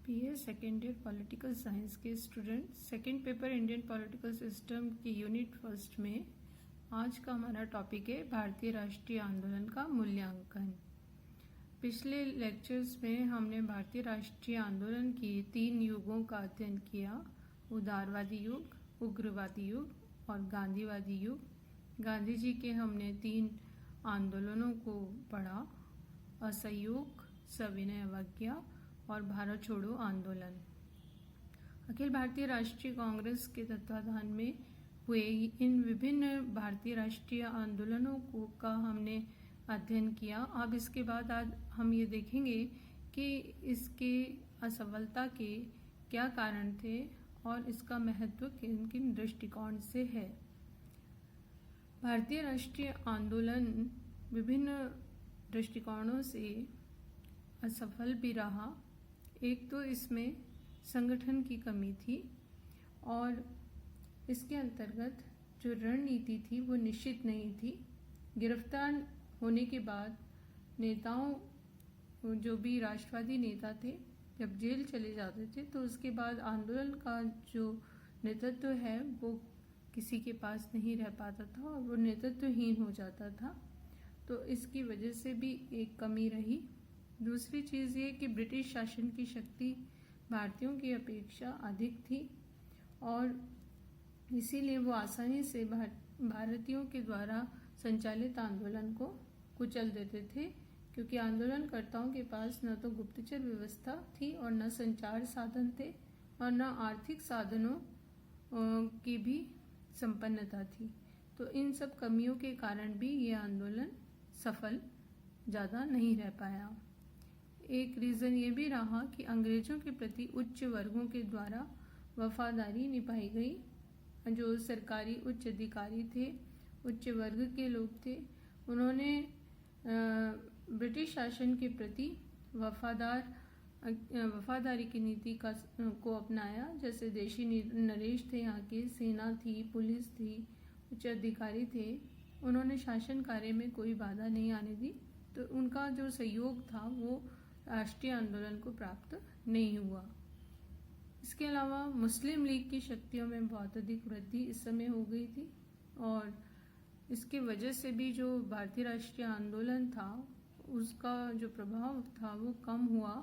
BA second year political science के student second paper Indian political system की unit first में आज का हमारा टॉपिक है भारतीय राष्ट्रीय आंदोलन का मूल्यांकन। पिछले लेक्चर्स में हमने भारतीय राष्ट्रीय आंदोलन की 3 युगों का अध्ययन किया, उदारवादी युग, उग्रवादी युग और गांधीवादी युग। गांधी जी के हमने 3 आंदोलनों को पढ़ा, असहयोग, सविनय अवज्ञा और भारत छोड़ो आंदोलन। अखिल भारतीय राष्ट्रीय कांग्रेस के तत्वाधान में हुए इन विभिन्न भारतीय राष्ट्रीय आंदोलनों का हमने अध्ययन किया। अब इसके बाद आज हम ये देखेंगे कि इसके असफलता के क्या कारण थे और इसका महत्व किन किन दृष्टिकोण से है। भारतीय राष्ट्रीय आंदोलन विभिन्न दृष्टिकोणों से असफल भी रहा। एक तो इसमें संगठन की कमी थी और इसके अंतर्गत जो रणनीति थी वो निश्चित नहीं थी। गिरफ्तार होने के बाद नेताओं, जो भी राष्ट्रवादी नेता थे, जब जेल चले जाते थे तो उसके बाद आंदोलन का जो नेतृत्व है वो किसी के पास नहीं रह पाता था और वो नेतृत्वहीन हो जाता था। तो इसकी वजह से भी एक कमी रही। दूसरी चीज़ ये कि ब्रिटिश शासन की शक्ति भारतीयों की अपेक्षा अधिक थी और इसीलिए वो आसानी से भारतीयों के द्वारा संचालित आंदोलन को कुचल देते थे, क्योंकि आंदोलनकर्ताओं के पास न तो गुप्तचर व्यवस्था थी और न संचार साधन थे और न आर्थिक साधनों की भी संपन्नता थी। तो इन सब कमियों के कारण भी ये आंदोलन सफल ज़्यादा नहीं रह पाया। एक रीज़न ये भी रहा कि अंग्रेजों के प्रति उच्च वर्गों के द्वारा वफादारी निभाई गई। जो सरकारी उच्च अधिकारी थे, उच्च वर्ग के लोग थे, उन्होंने ब्रिटिश शासन के प्रति वफादारी की नीति को अपनाया। जैसे देशी नरेश थे, यहाँ की सेना थी, पुलिस थी, उच्च अधिकारी थे, उन्होंने शासन कार्य में कोई बाधा नहीं आने दी। तो उनका जो सहयोग था वो राष्ट्रीय आंदोलन को प्राप्त नहीं हुआ। इसके अलावा मुस्लिम लीग की शक्तियों में बहुत अधिक वृद्धि इस समय हो गई थी और इसकी वजह से भी जो भारतीय राष्ट्रीय आंदोलन था उसका जो प्रभाव था वो कम हुआ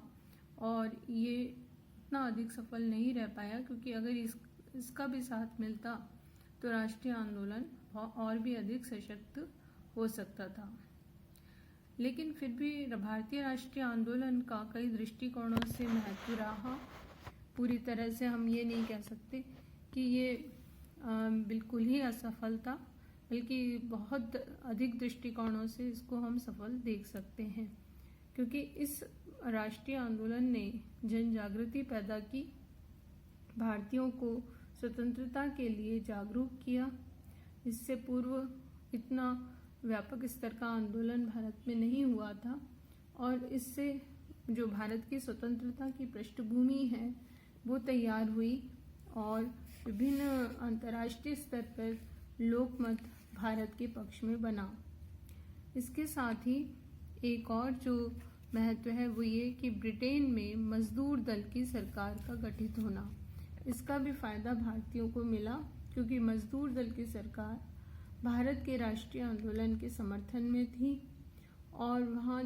और ये इतना अधिक सफल नहीं रह पाया, क्योंकि अगर इसका भी साथ मिलता तो राष्ट्रीय आंदोलन और भी अधिक सशक्त हो सकता था। लेकिन फिर भी भारतीय राष्ट्रीय आंदोलन का कई दृष्टिकोणों से महत्व रहा। पूरी तरह से हम ये नहीं कह सकते कि ये बिल्कुल ही असफल था, बल्कि बहुत अधिक दृष्टिकोणों से इसको हम सफल देख सकते हैं, क्योंकि इस राष्ट्रीय आंदोलन ने जन जागृति पैदा की, भारतीयों को स्वतंत्रता के लिए जागरूक किया। इससे पूर्व इतना व्यापक स्तर का आंदोलन भारत में नहीं हुआ था और इससे जो भारत की स्वतंत्रता की पृष्ठभूमि है वो तैयार हुई और विभिन्न अंतर्राष्ट्रीय स्तर पर लोकमत भारत के पक्ष में बना। इसके साथ ही एक और जो महत्व है वो ये कि ब्रिटेन में मजदूर दल की सरकार का गठित होना, इसका भी फायदा भारतीयों को मिला, क्योंकि मजदूर दल की सरकार भारत के राष्ट्रीय आंदोलन के समर्थन में थी और वहाँ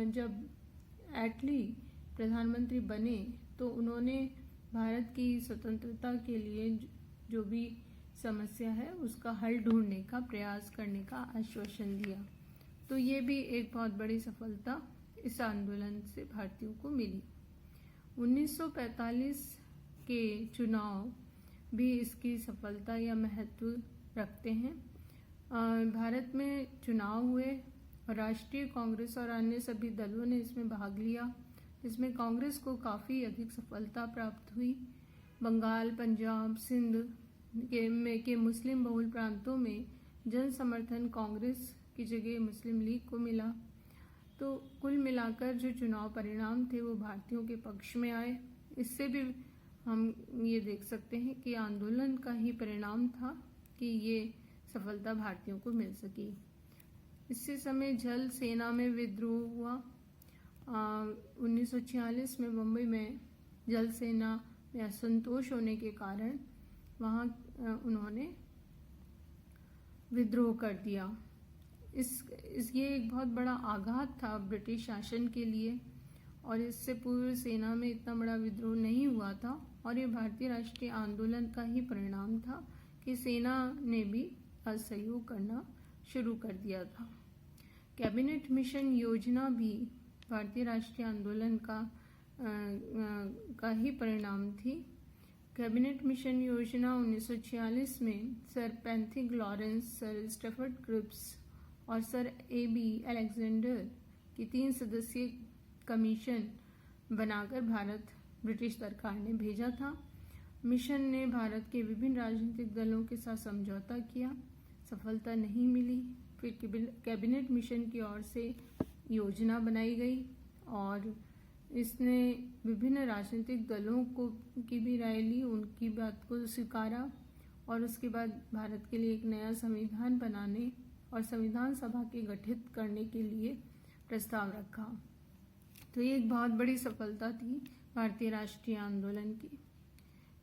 जब एटली प्रधानमंत्री बने तो उन्होंने भारत की स्वतंत्रता के लिए जो भी समस्या है उसका हल ढूंढने का प्रयास करने का आश्वासन दिया। तो ये भी एक बहुत बड़ी सफलता इस आंदोलन से भारतीयों को मिली। 1945 के चुनाव भी इसकी सफलता या महत्व रखते हैं। भारत में चुनाव हुए और राष्ट्रीय कांग्रेस और अन्य सभी दलों ने इसमें भाग लिया, जिसमें कांग्रेस को काफ़ी अधिक सफलता प्राप्त हुई। बंगाल, पंजाब, सिंध के मुस्लिम बहुल प्रांतों में जन समर्थन कांग्रेस की जगह मुस्लिम लीग को मिला। तो कुल मिलाकर जो चुनाव परिणाम थे वो भारतीयों के पक्ष में आए। इससे भी हम ये देख सकते हैं कि आंदोलन का ही परिणाम था कि ये सफलता भारतीयों को मिल सकी। इसी समय जल सेना में विद्रोह हुआ। 1946 में मुंबई में जल सेना में असंतोष होने के कारण वहाँ उन्होंने विद्रोह कर दिया। ये एक बहुत बड़ा आघात था ब्रिटिश शासन के लिए, और इससे पूर्व सेना में इतना बड़ा विद्रोह नहीं हुआ था, और ये भारतीय राष्ट्रीय आंदोलन का ही परिणाम था कि सेना ने भी असहयोग करना शुरू कर दिया था। कैबिनेट मिशन योजना भी भारतीय राष्ट्रीय आंदोलन का ही परिणाम थी। कैबिनेट मिशन योजना 1946 में sir Pethick Lawrence, sir Stafford Cripps और सर A.B. अलेक्जेंडर की 3 सदस्यीय कमीशन बनाकर भारत ब्रिटिश सरकार ने भेजा था। मिशन ने भारत के विभिन्न राजनीतिक दलों के साथ समझौता किया, सफलता नहीं मिली। फिर कैबिनेट मिशन की ओर से योजना बनाई गई और इसने विभिन्न राजनीतिक दलों की भी राय ली, उनकी बात को स्वीकारा, और उसके बाद भारत के लिए एक नया संविधान बनाने और संविधान सभा के गठित करने के लिए प्रस्ताव रखा। तो ये एक बहुत बड़ी सफलता थी भारतीय राष्ट्रीय आंदोलन की।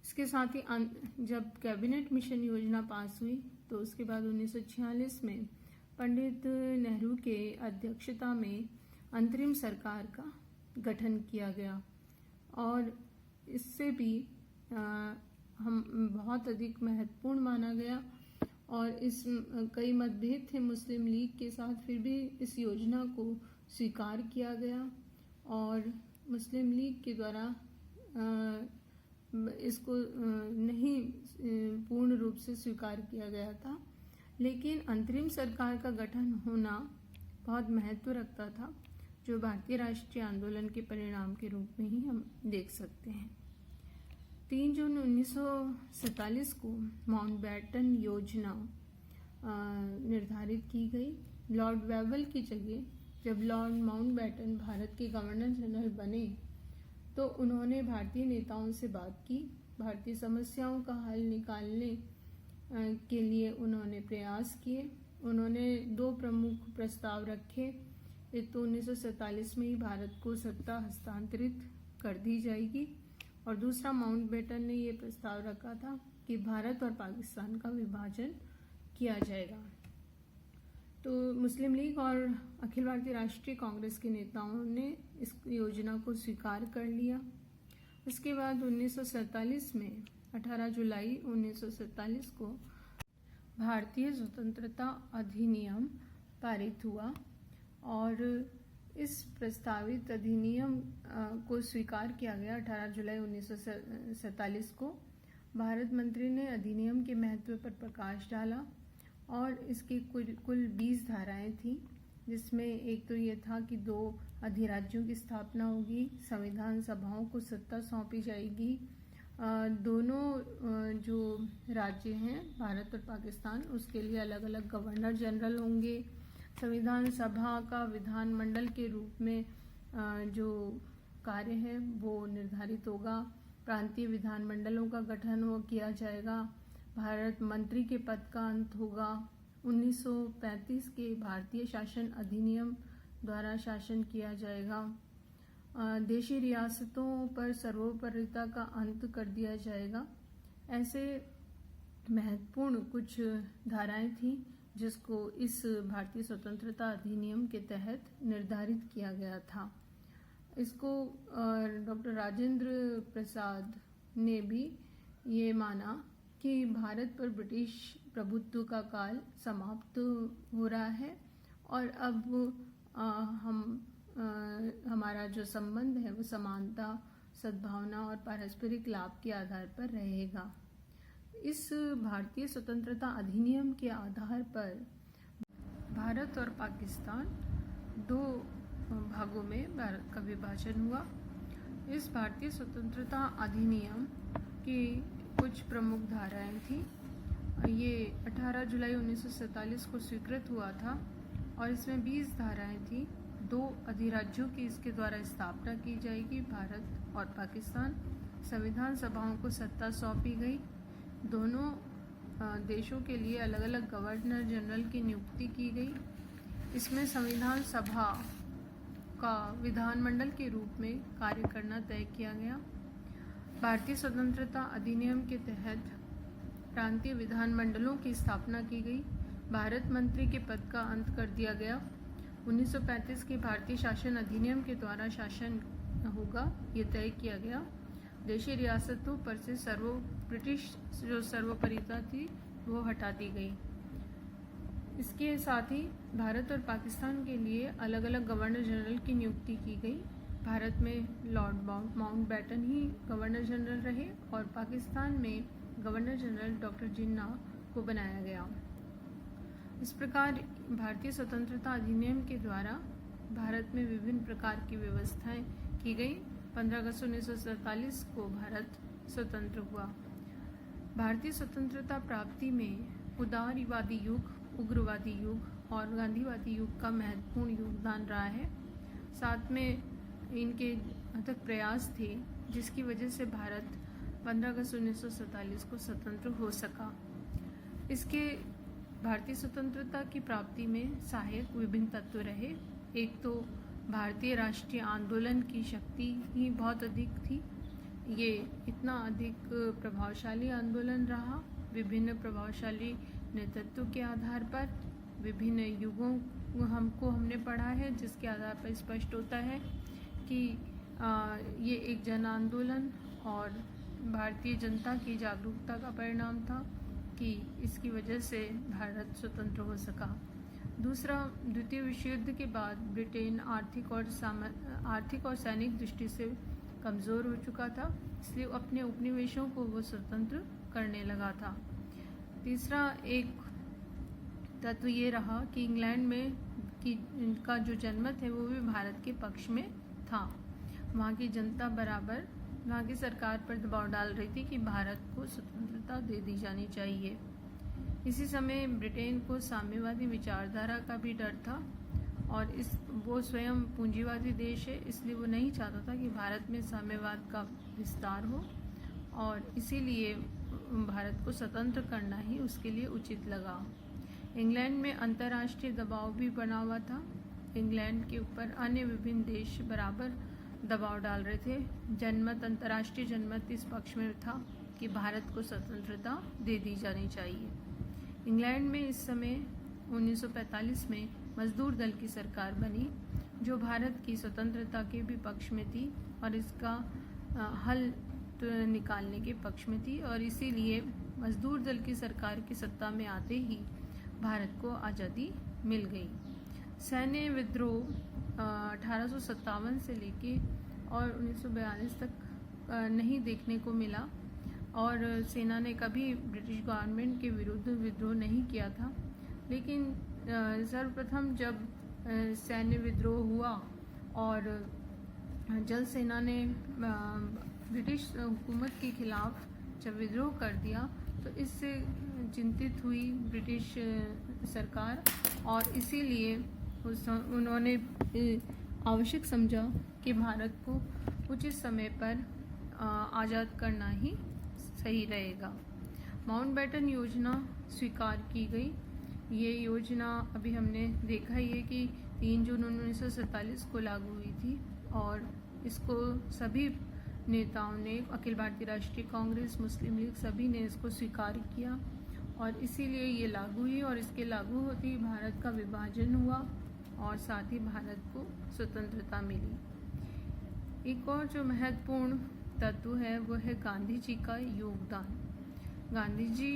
इसके साथ ही जब कैबिनेट मिशन योजना पास हुई तो उसके बाद 1946 में पंडित नेहरू के अध्यक्षता में अंतरिम सरकार का गठन किया गया, और इससे भी हम बहुत अधिक महत्वपूर्ण माना गया, और इस कई मतभेद थे मुस्लिम लीग के साथ, फिर भी इस योजना को स्वीकार किया गया, और मुस्लिम लीग के द्वारा इसको नहीं पूर्ण रूप से स्वीकार किया गया था, लेकिन अंतरिम सरकार का गठन होना बहुत महत्व रखता था, जो भारतीय राष्ट्रीय आंदोलन के परिणाम के रूप में ही हम देख सकते हैं। 3 जून 1947 को माउंटबेटन योजना निर्धारित की गई। लॉर्ड वेवल की जगह जब लॉर्ड माउंटबेटन भारत के गवर्नर जनरल बने तो उन्होंने भारतीय नेताओं से बात की, भारतीय समस्याओं का हल निकालने के लिए उन्होंने प्रयास किए। उन्होंने 2 प्रमुख प्रस्ताव रखे। एक तो 1947 में ही भारत को सत्ता हस्तांतरित कर दी जाएगी, और दूसरा माउंटबेटन ने ये प्रस्ताव रखा था कि भारत और पाकिस्तान का विभाजन किया जाएगा। तो मुस्लिम लीग और अखिल भारतीय राष्ट्रीय कांग्रेस के नेताओं ने इस योजना को स्वीकार कर लिया। उसके बाद 1947 में 18 जुलाई 1947 को भारतीय स्वतंत्रता अधिनियम पारित हुआ, और इस प्रस्तावित अधिनियम को स्वीकार किया गया 18 जुलाई 1947 को। भारत मंत्री ने अधिनियम के महत्व पर प्रकाश डाला, और इसकी कुल 20 धाराएं थी, जिसमें एक तो ये था कि 2 अधिराज्यों की स्थापना होगी, संविधान सभाओं को सत्ता सौंपी जाएगी, दोनों जो राज्य हैं भारत और पाकिस्तान उसके लिए अलग अलग गवर्नर जनरल होंगे, संविधान सभा का विधानमंडल के रूप में जो कार्य है वो निर्धारित होगा, प्रांतीय विधानमंडलों का गठन किया जाएगा, भारत मंत्री के पद का अंत होगा, 1935 के भारतीय शासन अधिनियम द्वारा शासन किया जाएगा, देशी रियासतों पर सर्वोपरिता का अंत कर दिया जाएगा। ऐसे महत्वपूर्ण कुछ धाराएं थी जिसको इस भारतीय स्वतंत्रता अधिनियम के तहत निर्धारित किया गया था। इसको डॉक्टर राजेंद्र प्रसाद ने भी ये माना कि भारत पर ब्रिटिश प्रभुत्व का काल समाप्त हो रहा है, और अब हमारा जो संबंध है वो समानता, सद्भावना और पारस्परिक लाभ के आधार पर रहेगा। इस भारतीय स्वतंत्रता अधिनियम के आधार पर भारत और पाकिस्तान 2 भागों में भारत का विभाजन हुआ। इस भारतीय स्वतंत्रता अधिनियम की कुछ प्रमुख धाराएं थी। ये 18 जुलाई 1947 को स्वीकृत हुआ था, और इसमें 20 धाराएं थी। 2 अधिराज्यों की इसके द्वारा स्थापना की जाएगी, भारत और पाकिस्तान। संविधान सभाओं को सत्ता सौंपी गई। दोनों देशों के लिए अलग अलग गवर्नर जनरल की नियुक्ति की गई। इसमें संविधान सभा का विधानमंडल के रूप में कार्य करना तय किया गया। भारतीय स्वतंत्रता अधिनियम के तहत प्रांतीय विधानमंडलों की स्थापना की गई। भारत मंत्री के पद का अंत कर दिया गया। 1935 के भारतीय शासन अधिनियम के द्वारा शासन होगा ये तय किया गया। देशी रियासतों पर से ब्रिटिश जो सर्वोपरिता थी वो हटा दी गई। इसके साथ ही भारत और पाकिस्तान के लिए अलग अलग गवर्नर जनरल की नियुक्ति की गई। भारत में लॉर्ड माउंटबेटन ही गवर्नर जनरल रहे और पाकिस्तान में गवर्नर जनरल डॉक्टर जिन्ना को बनाया गया। इस प्रकार भारतीय स्वतंत्रता अधिनियम के द्वारा भारत में विभिन्न प्रकार की व्यवस्थाएं की गई। 15 अगस्त 1947 को भारत स्वतंत्र हुआ। भारतीय स्वतंत्रता प्राप्ति में उदारवादी युग, उग्रवादी युग और गांधीवादी युग का महत्वपूर्ण योगदान रहा है। साथ में इनके अथक प्रयास थे जिसकी वजह से भारत 15 अगस्त 1947 को स्वतंत्र हो सका। इसके भारतीय स्वतंत्रता की प्राप्ति में सहायक विभिन्न तत्व रहे। एक तो भारतीय राष्ट्रीय आंदोलन की शक्ति ही बहुत अधिक थी। ये इतना अधिक प्रभावशाली आंदोलन रहा। विभिन्न प्रभावशाली नेतृत्व के आधार पर विभिन्न युगों हमने पढ़ा है, जिसके आधार पर स्पष्ट होता है कि ये एक जन आंदोलन और भारतीय जनता की जागरूकता का परिणाम था कि इसकी वजह से भारत स्वतंत्र हो सका। दूसरा, द्वितीय विश्व युद्ध के बाद ब्रिटेन आर्थिक और सैनिक दृष्टि से कमज़ोर हो चुका था, इसलिए अपने उपनिवेशों को वो स्वतंत्र करने लगा था। तीसरा एक तत्व ये रहा कि इंग्लैंड में इनका जो जनमत है वो भी भारत के पक्ष में था। वहाँ की जनता बराबर वहाँ की सरकार पर दबाव डाल रही थी कि भारत को स्वतंत्रता दे दी जानी चाहिए। इसी समय ब्रिटेन को साम्यवादी विचारधारा का भी डर था और वो स्वयं पूंजीवादी देश है, इसलिए वो नहीं चाहता था कि भारत में साम्यवाद का विस्तार हो और इसीलिए भारत को स्वतंत्र करना ही उसके लिए उचित लगा। इंग्लैंड में अंतर्राष्ट्रीय दबाव भी बना हुआ था। इंग्लैंड के ऊपर अन्य विभिन्न देश बराबर दबाव डाल रहे थे। अंतर्राष्ट्रीय जनमत इस पक्ष में था कि भारत को स्वतंत्रता दे दी जानी चाहिए। इंग्लैंड में इस समय 1945 में मजदूर दल की सरकार बनी जो भारत की स्वतंत्रता के भी पक्ष में थी और इसका हल निकालने के पक्ष में थी और इसीलिए मजदूर दल की सरकार की सत्ता में आते ही भारत को आज़ादी मिल गई। सैन्य विद्रोह 1857 से लेके और 1942 तक नहीं देखने को मिला और सेना ने कभी ब्रिटिश गवर्नमेंट के विरुद्ध विद्रोह नहीं किया था। लेकिन सर्वप्रथम जब सैन्य विद्रोह हुआ और जल सेना ने ब्रिटिश हुकूमत के खिलाफ जब विद्रोह कर दिया तो इससे चिंतित हुई ब्रिटिश सरकार और इसीलिए उन्होंने आवश्यक समझा कि भारत को उचित समय पर आज़ाद करना ही सही रहेगा। माउंटबेटन योजना स्वीकार की गई। ये योजना अभी हमने देखा ही है कि 3 जून 1947 को लागू हुई थी और इसको सभी नेताओं ने, अखिल भारतीय राष्ट्रीय कांग्रेस, मुस्लिम लीग, सभी ने इसको स्वीकार किया और इसीलिए ये लागू हुई और इसके लागू होते ही भारत का विभाजन हुआ और साथ ही भारत को स्वतंत्रता मिली। एक और जो महत्वपूर्ण तत्व है वो है गांधी जी का योगदान। गांधी जी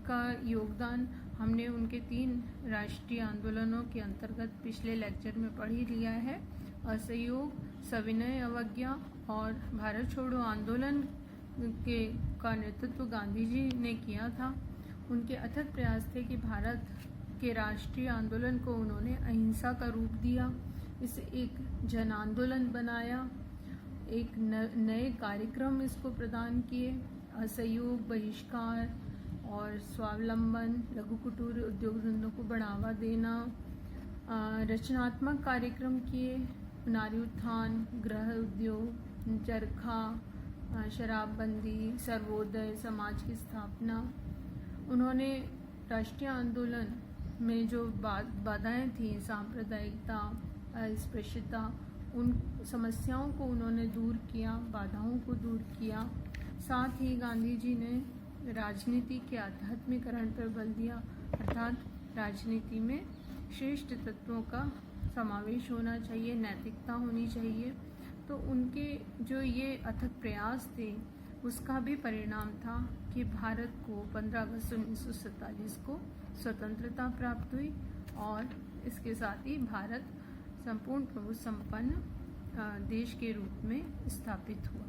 का योगदान हमने उनके 3 राष्ट्रीय आंदोलनों के अंतर्गत पिछले लेक्चर में पढ़ ही लिया है। असहयोग, सविनय अवज्ञा और भारत छोड़ो आंदोलन का नेतृत्व गांधी जी ने किया था। उनके अथक प्रयास थे कि भारत के राष्ट्रीय आंदोलन को उन्होंने अहिंसा का रूप दिया, इसे एक जन आंदोलन बनाया, एक नए कार्यक्रम इसको प्रदान किए। असहयोग, बहिष्कार और स्वावलंबन, लघु कुटीर उद्योग धंधों को बढ़ावा देना, रचनात्मक कार्यक्रम किए, नारी उत्थान, गृह उद्योग, चरखा, शराबबंदी, सर्वोदय समाज की स्थापना। उन्होंने राष्ट्रीय आंदोलन में जो बाधाएं थी, सांप्रदायिकता, अस्पृश्यता, उन समस्याओं को उन्होंने दूर किया, बाधाओं को दूर किया साथ ही गांधी जी ने राजनीति के आध्यात्मिकरण पर बल दिया, अर्थात राजनीति में श्रेष्ठ तत्वों का समावेश होना चाहिए, नैतिकता होनी चाहिए। तो उनके जो ये अथक प्रयास थे उसका भी परिणाम था कि भारत को 15 अगस्त 1947 को स्वतंत्रता प्राप्त हुई और इसके साथ ही भारत संपूर्ण प्रभु संपन्न देश के रूप में स्थापित हुआ।